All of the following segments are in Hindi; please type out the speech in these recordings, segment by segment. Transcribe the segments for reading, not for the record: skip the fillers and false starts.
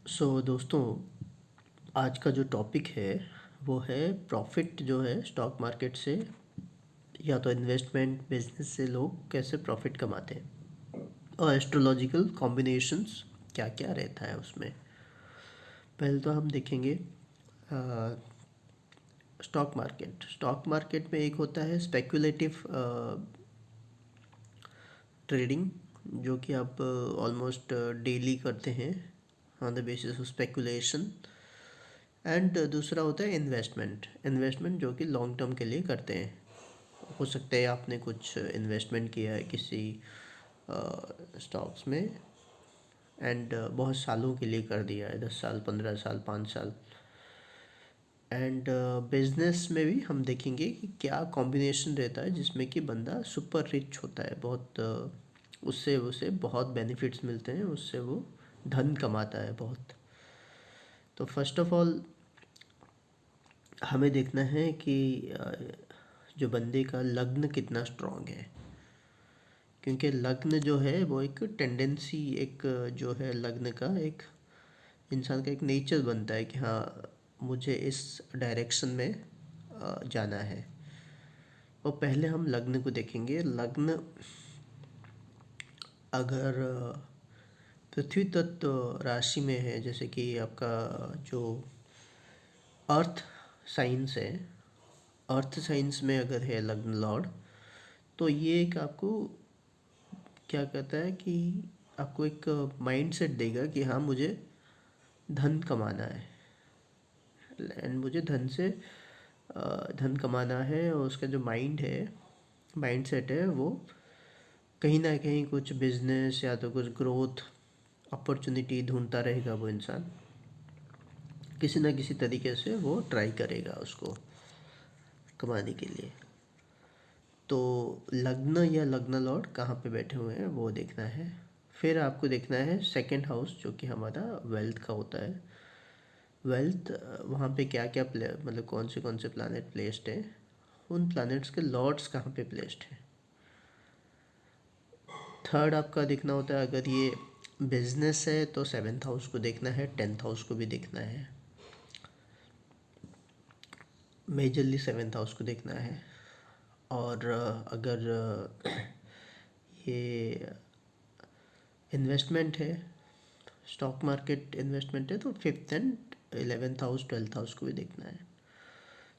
दोस्तों, आज का जो टॉपिक है वो है प्रॉफिट जो है स्टॉक मार्केट से या तो इन्वेस्टमेंट बिजनेस से लोग कैसे प्रॉफिट कमाते हैं और एस्ट्रोलॉजिकल कॉम्बिनेशंस क्या क्या रहता है उसमें। पहले तो हम देखेंगे स्टॉक मार्केट में एक होता है स्पेकुलेटिव ट्रेडिंग, जो कि आप ऑलमोस्ट डेली करते हैं on the basis of speculation. And दूसरा होता है इन्वेस्टमेंट जो कि लॉन्ग टर्म के लिए करते हैं। हो सकता है आपने कुछ इन्वेस्टमेंट किया है किसी स्टॉक्स में एंड बहुत सालों के लिए कर दिया है, 10 साल 15 साल 5 साल। एंड बिजनेस में भी हम देखेंगे कि क्या कॉम्बिनेशन रहता है जिसमें कि बंदा सुपर रिच होता है, बहुत उससे उसे बहुत बेनिफिट्स मिलते हैं, उससे वो धन कमाता है बहुत। तो फर्स्ट ऑफ ऑल हमें देखना है कि जो बंदे का लग्न कितना स्ट्रांग है, क्योंकि लग्न जो है वो एक टेंडेंसी, एक जो है लग्न का एक इंसान का एक नेचर बनता है कि हाँ मुझे इस डायरेक्शन में जाना है। और पहले हम लग्न को देखेंगे। लग्न अगर पृथ्वी तत्व राशि में है, जैसे कि आपका जो अर्थ साइंस है, अर्थ साइंस में अगर है लग्न लॉर्ड, तो ये एक आपको क्या कहता है कि आपको एक माइंड सेट देगा कि हाँ मुझे धन कमाना है एंड मुझे धन कमाना है। और उसका जो माइंड सेट है वो कहीं ना कहीं कुछ बिजनेस या तो कुछ ग्रोथ अपॉर्चुनिटी ढूंढता रहेगा। वो इंसान किसी ना किसी तरीके से वो ट्राई करेगा उसको कमाने के लिए। तो लग्न या लग्न लॉर्ड कहाँ पे बैठे हुए हैं वो देखना है। फिर आपको देखना है सेकंड हाउस, जो कि हमारा वेल्थ का होता है। वेल्थ वहाँ पे क्या क्या मतलब कौन से प्लानट प्लेस्ड है, उन प्लैनेट्स के लॉर्ड्स कहाँ पे प्लेस्ड है। थर्ड आपका देखना होता है, अगर ये बिजनेस है तो सेवेंथ हाउस को देखना है, टेंथ हाउस को भी देखना है, मेजरली सेवेंथ हाउस को देखना है। और अगर ये इन्वेस्टमेंट है, स्टॉक मार्केट इन्वेस्टमेंट है, तो fifth and 11th house 12th house को भी देखना है।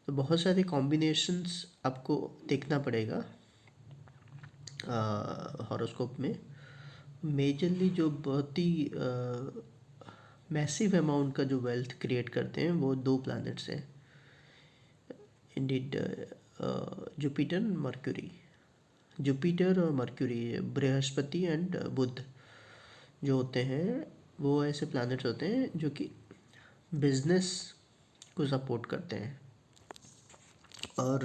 तो बहुत सारे कॉम्बिनेशंस आपको देखना पड़ेगा हॉरोस्कोप में। मेजरली जो बहुत ही मैसिव अमाउंट का जो वेल्थ क्रिएट करते हैं वो दो प्लैनेट्स हैं, इंडीड जुपिटर मर्क्यूरी। जुपिटर और मर्क्यूरी, बृहस्पति एंड बुध जो होते हैं वो ऐसे प्लैनेट्स होते हैं जो कि बिजनेस को सपोर्ट करते हैं और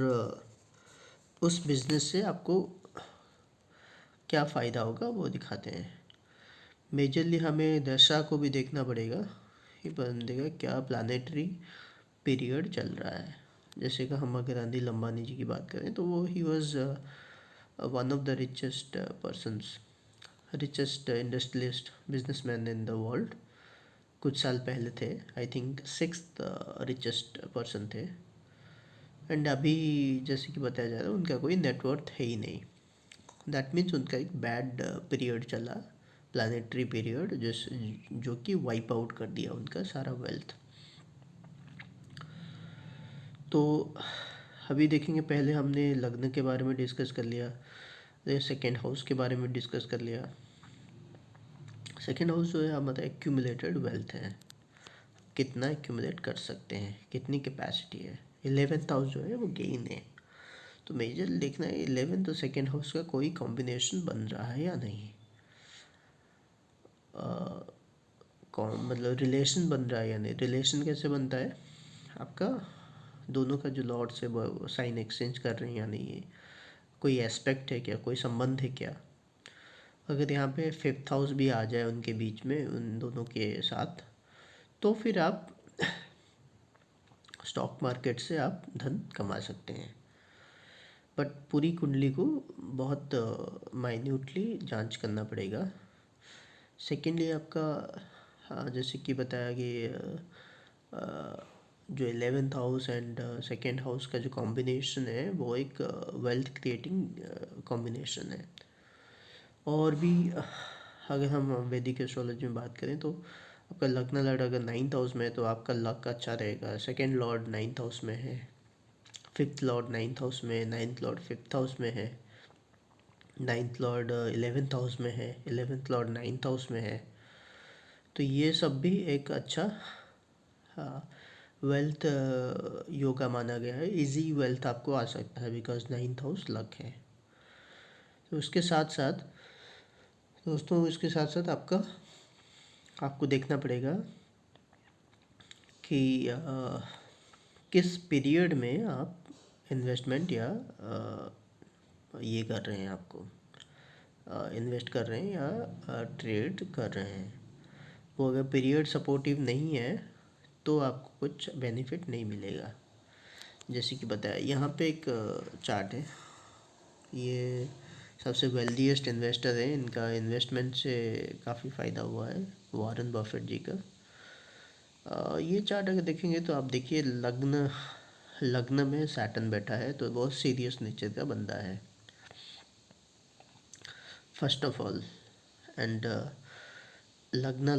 उस बिजनेस से आपको क्या फ़ायदा होगा वो दिखाते हैं। मेजरली हमें दशा को भी देखना पड़ेगा कि बंदे का क्या प्लानेटरी पीरियड चल रहा है। जैसे कि हम अगर अनिल अंबानी जी की बात करें तो वो he was one of the richest industrialist businessman in the world. कुछ साल पहले थे, I think sixth richest person थे। एंड अभी जैसे कि बताया जा रहा है उनका कोई नेटवर्थ है ही नहीं। दैट मीन्स उनका एक बैड पीरियड चला, प्लानिटरी पीरियड, जो कि वाइप आउट कर दिया उनका सारा वेल्थ। तो अभी देखेंगे, पहले हमने लग्न के बारे में डिस्कस कर लिया, सेकेंड हाउस के बारे में डिस्कस कर लिया। सेकेंड हाउस जो है हमारा एक्यूमुलेटेड वेल्थ है, कितना एक्यूमुलेट कर सकते हैं, कितनी कैपेसिटी है। 11th हाउस जो है वो गेन है। तो मेजर देखना है 11th और सेकेंड हाउस का कोई कॉम्बिनेशन बन रहा है या नहीं, कौन मतलब रिलेशन बन रहा है या नहीं। रिलेशन कैसे बनता है, आपका दोनों का जो लॉर्ड्स है वो साइन एक्सचेंज कर रहे हैं या नहीं है, कोई एस्पेक्ट है क्या, कोई संबंध है क्या। अगर यहाँ पे फिफ्थ हाउस भी आ जाए उनके बीच में, उन दोनों के साथ, तो फिर आप स्टॉक मार्केट से आप धन कमा सकते हैं। बट पूरी कुंडली को बहुत माइन्यूटली जांच करना पड़ेगा। सेकेंडली आपका हाँ, जैसे कि बताया कि जो 11th house and second house का जो कॉम्बिनेशन है वो एक वेल्थ क्रिएटिंग कॉम्बिनेशन है। और भी अगर हम वैदिक एस्ट्रोलॉजी में बात करें तो आपका लग्न लॉर्ड अगर 9th हाउस में है तो आपका लक अच्छा रहेगा। सेकेंड लॉर्ड 9th हाउस में है, फिफ्थ लॉर्ड 9th हाउस में, 9th लॉर्ड 5th हाउस में है, 9th लॉर्ड 11th हाउस में है, 11th लॉर्ड 9th हाउस में है। तो ये सब भी एक अच्छा वेल्थ योगा माना गया है। इजी वेल्थ आपको आ सकता है बिकॉज 9th हाउस लक है। तो उसके साथ साथ दोस्तों, इसके साथ साथ आपको देखना पड़ेगा कि किस पीरियड में आप इन्वेस्टमेंट या ये कर रहे हैं, आपको इन्वेस्ट कर रहे हैं या ट्रेड कर रहे हैं। वो अगर पीरियड सपोर्टिव नहीं है तो आपको कुछ बेनिफिट नहीं मिलेगा। जैसे कि बताया यहाँ पे एक चार्ट है, ये सबसे वेल्दीएस्ट इन्वेस्टर है, इनका इन्वेस्टमेंट से काफ़ी फ़ायदा हुआ है, वॉरेन बफेट जी का। ये चार्ट अगर देखेंगे तो आप देखिए लग्न लग्न में सैटर्न बैठा है तो बहुत सीरियस नेचर का बंदा है फर्स्ट ऑफ ऑल। एंड लग्न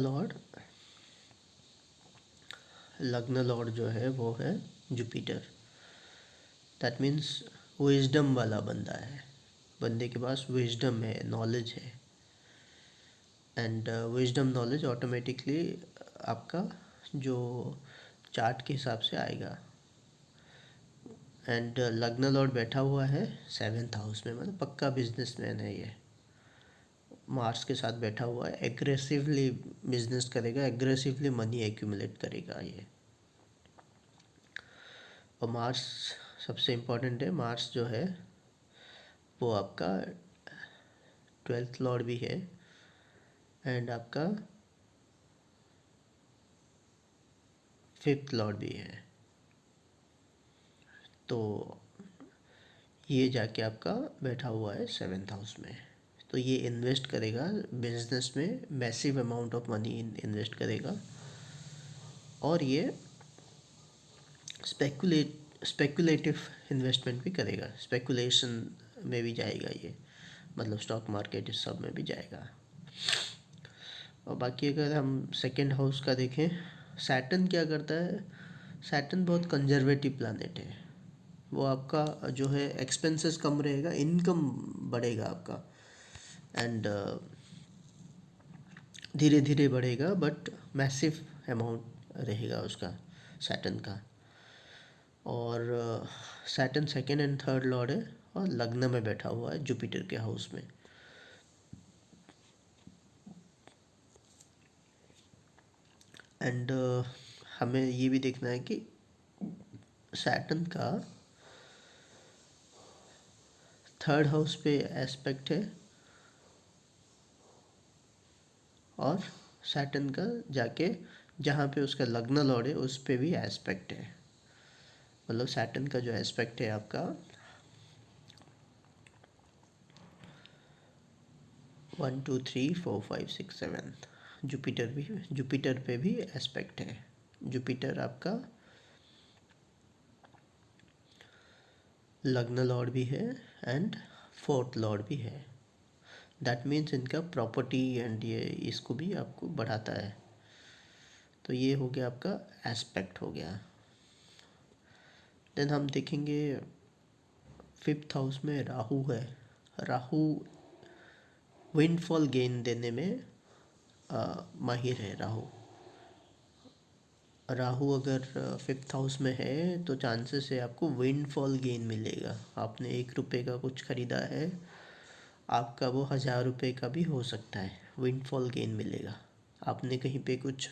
लॉर्ड जो है वो है जुपिटर। दैट मीन्स विजडम वाला बंदा है, बंदे के पास विजडम है, नॉलेज है। एंड विजडम नॉलेज ऑटोमेटिकली आपका जो चार्ट के हिसाब से आएगा। एंड लग्न लॉर्ड बैठा हुआ है 7th हाउस में, मतलब पक्का बिजनेसमैन है ये। मार्स के साथ बैठा हुआ है, एग्रेसिवली बिजनेस करेगा, एग्रेसिवली मनी एक्यूमुलेट करेगा ये। और मार्स सबसे इम्पोर्टेंट है, मार्स जो है वो आपका 12th लॉर्ड भी है एंड आपका 5th लॉर्ड भी है। तो ये जाके आपका बैठा हुआ है 7th हाउस में। तो ये इन्वेस्ट करेगा बिजनेस में, massive amount of money invest करेगा। और ये स्पेकुलेटिव इन्वेस्टमेंट भी करेगा, स्पेकुलेशन में भी जाएगा ये, मतलब स्टॉक मार्केट इस सब में भी जाएगा। और बाकी अगर हम सेकेंड हाउस का देखें, सैटर्न क्या करता है, सैटर्न बहुत कंजर्वेटिव प्लानेट है। वो आपका जो है एक्सपेंसेस कम रहेगा, इनकम बढ़ेगा आपका। एंड धीरे धीरे बढ़ेगा बट मैसिव अमाउंट रहेगा उसका, सैटर्न का। और Saturn second and third Lord है और लग्न में बैठा हुआ है जुपिटर के हाउस में। एंड हमें ये भी देखना है कि सैटर्न का थर्ड हाउस पे एस्पेक्ट है और सैटर्न का जाके जहाँ पे उसका लग्न लॉर्ड है उस पे भी एस्पेक्ट है। मतलब सैटर्न का जो एस्पेक्ट है आपका 1 2 3 4 5 6 7, जुपिटर पे भी एस्पेक्ट है। जुपिटर आपका लग्न लॉर्ड भी है एंड 4th लॉर्ड भी है। दैट मीन्स इनका प्रॉपर्टी एंड ये इसको भी आपको बढ़ाता है। तो ये हो गया आपका एस्पेक्ट हो गया। देन हम देखेंगे 5th हाउस में राहु है। राहु विंडफॉल गेन देने में माहिर है। राहु अगर 5th हाउस में है तो चांसेस है आपको विंडफॉल गेन मिलेगा। आपने 1 रुपये का कुछ खरीदा है, आपका वो 1000 रुपये का भी हो सकता है, विंडफॉल गेन मिलेगा। आपने कहीं पे कुछ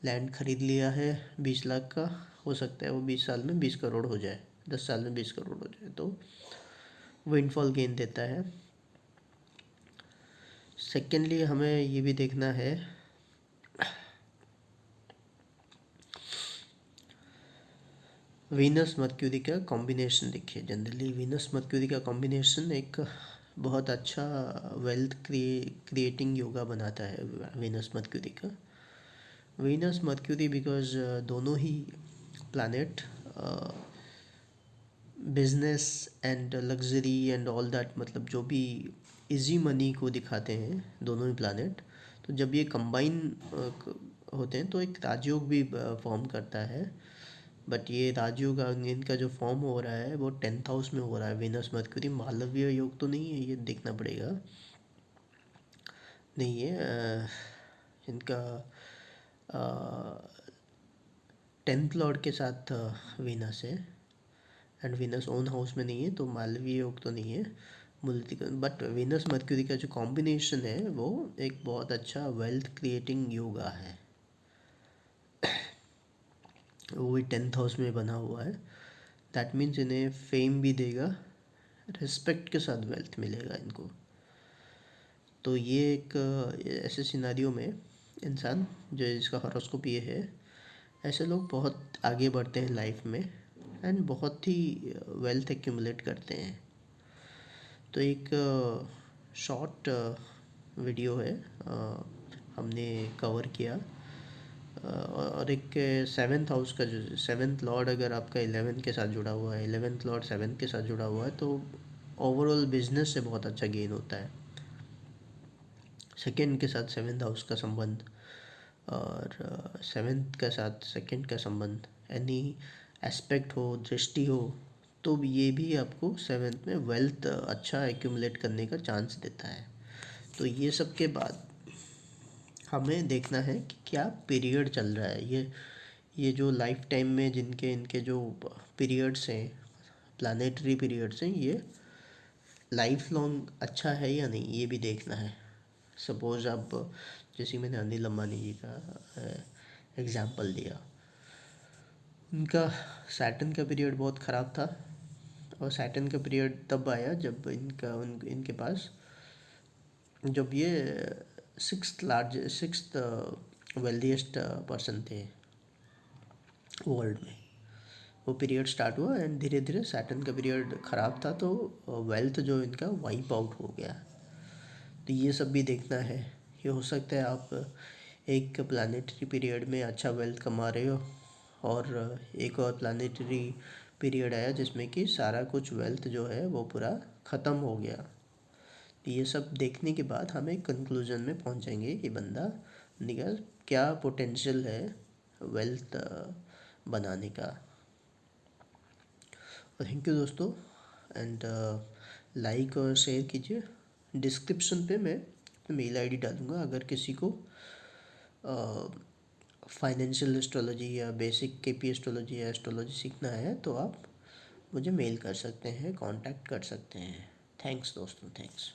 लैंड खरीद लिया है 20 लाख का, हो सकता है वो 20 साल में 20 करोड़ हो जाए, 10 साल में 20 करोड़ हो जाए, तो विंडफॉल गेन देता है। सेकेंडली हमें ये भी देखना है वीनस मर्क्यूरी का कॉम्बिनेशन। देखिए जनरली वीनस मर्क्यूरी का कॉम्बिनेशन एक बहुत अच्छा वेल्थ क्रिएटिंग योगा बनाता है वीनस मर्क्यूरी का। वीनस मर्क्यूरी बिकॉज दोनों ही planet business and luxury and all that, मतलब जो भी इजी मनी को दिखाते हैं दोनों ही प्लानट। तो जब ये कंबाइन होते हैं तो एक राजयोग भी फॉर्म करता है। बट ये राजयोग इनका जो फॉर्म हो रहा है वो 10th हाउस में हो रहा है। वीनस मर्क्यूरी मालवीय योग तो नहीं है, ये देखना पड़ेगा। नहीं है इनका 10th लॉर्ड के साथ वीनस है, एंड वीनस ओन हाउस में नहीं है, तो मालवीय योग तो नहीं है मूर्ति का। बट वीनस मर्क्यूरी का जो कॉम्बिनेशन है वो एक बहुत अच्छा वेल्थ क्रिएटिंग योगा है। वो भी 10th हाउस में बना हुआ है। दैट मीन्स इन्हें फेम भी देगा, रिस्पेक्ट के साथ वेल्थ मिलेगा इनको। तो ये एक ऐसे सिनारियो में इंसान जो इसका हॉरोस्कोप ये है, ऐसे लोग बहुत आगे बढ़ते हैं लाइफ में एंड बहुत ही वेल्थ एक्यूमुलेट करते हैं। तो एक शॉर्ट वीडियो है हमने कवर किया। और एक 7th हाउस का जो 7th लॉर्ड अगर आपका 11th के साथ जुड़ा हुआ है, 11th लॉर्ड 7th के साथ जुड़ा हुआ है, तो ओवरऑल बिजनेस से बहुत अच्छा गेन होता है। सेकंड के साथ 7th हाउस का संबंध और 7th के साथ सेकंड का संबंध, एनी एस्पेक्ट हो, दृष्टि हो, तो ये भी आपको 7th में वेल्थ अच्छा एक्यूमुलेट करने का चांस देता है। तो ये सब के बाद हमें देखना है कि क्या पीरियड चल रहा है। ये जो लाइफ टाइम में जिनके इनके जो पीरियड्स हैं, प्लानेटरी पीरियड्स हैं, ये लाइफ लॉन्ग अच्छा है या नहीं, ये भी देखना है। सपोज़ आप, जैसे मैंने अनिल अंबानी जी का एग्ज़ाम्पल दिया, उनका सैटर्न का पीरियड बहुत ख़राब था, और सैटर्न का पीरियड तब आया जब इनके पास, जब ये सिक्स्थ वेल्दिएस्ट पर्सन थे वर्ल्ड में, वो पीरियड स्टार्ट हुआ एंड धीरे धीरे सैटर्न का पीरियड ख़राब था, तो वेल्थ जो इनका वाइप आउट हो गया। तो ये सब भी देखना है। ये हो सकता है आप एक प्लानेटरी पीरियड में अच्छा वेल्थ कमा रहे हो, और एक और प्लानेटरी पीरियड आया जिसमें कि सारा कुछ वेल्थ जो है वो पूरा ख़त्म हो गया। तो ये सब देखने के बाद हम एक कंक्लूजन में पहुंचेंगे कि बंदा निकल क्या पोटेंशियल है वेल्थ बनाने का। और थैंक यू दोस्तों, एंड लाइक और शेयर कीजिए। डिस्क्रिप्शन पे मैं मेल आईडी डालूँगा, अगर किसी को फाइनेंशियल एस्ट्रोलॉजी या बेसिक केपी एस्ट्रोलॉजी या एस्ट्रोलॉजी सीखना है तो आप मुझे मेल कर सकते हैं, कांटेक्ट कर सकते हैं। थैंक्स दोस्तों, थैंक्स।